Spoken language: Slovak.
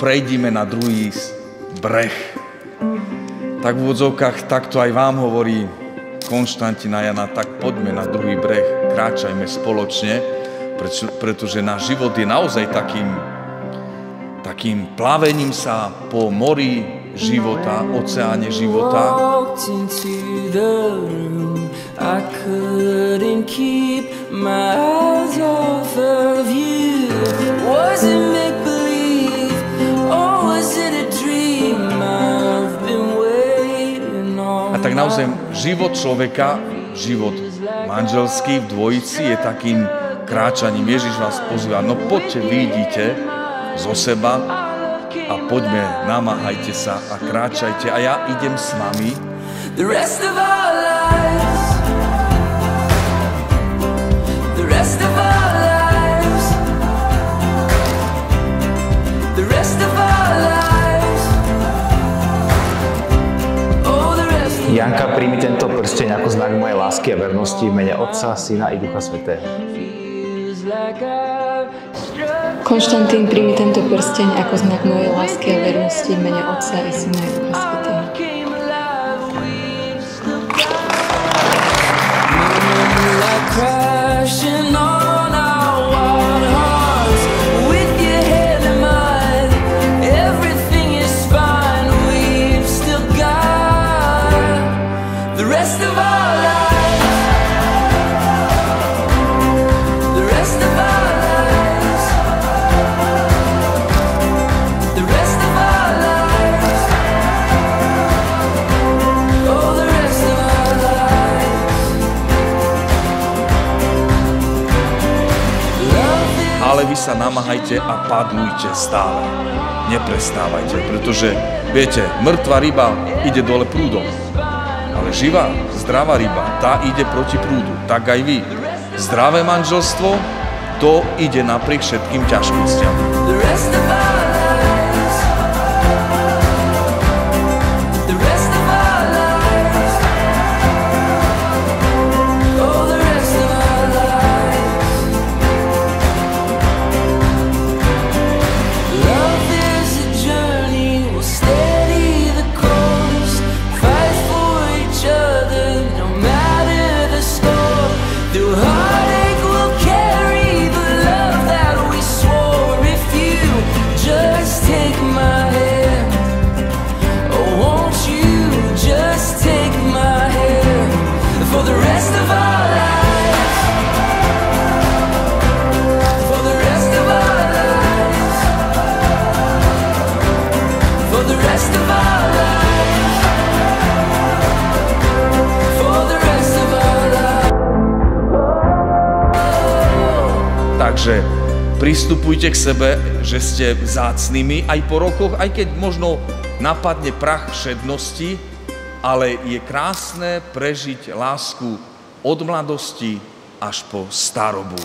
prejdime na druhý breh. Tak v úvodzovkách takto aj vám hovorí Konštantína Jana, tak poďme na druhý breh, kráčajme spoločne, pretože náš život je naozaj takým plavením sa po mori života, oceáne života. A tak naozaj život človeka, život manželský v dvojici je takým kráčaním. Ježiš vás pozýva, no poďte, vyjdite zo seba a poďme, namáhajte sa a kráčajte a ja idem s vami. The rest of our lives, the rest of our lives, the rest of our lives, oh, the rest of our lives. Janka, príjmi tento prsteň ako znak mojej lásky a vernosti v mene Otca, Syna i Ducha Svätého. Konštantín, príjmi tento prsteň ako znak mojej lásky a vernosti v mene Otca i Syna i Ducha Svätého. Ale vy sa namáhajte a padlujte stále. Neprestávajte, pretože, viete, mŕtva ryba ide dole prúdom. Ale živá, zdravá ryba, tá ide proti prúdu. Tak aj vy. Zdravé manželstvo, to ide napriek všetkým ťažkostiam. Takže pristupujte k sebe, že ste vzácnymi aj po rokoch, aj keď možno napadne prach všednosti, ale je krásne prežiť lásku od mladosti až po starobu.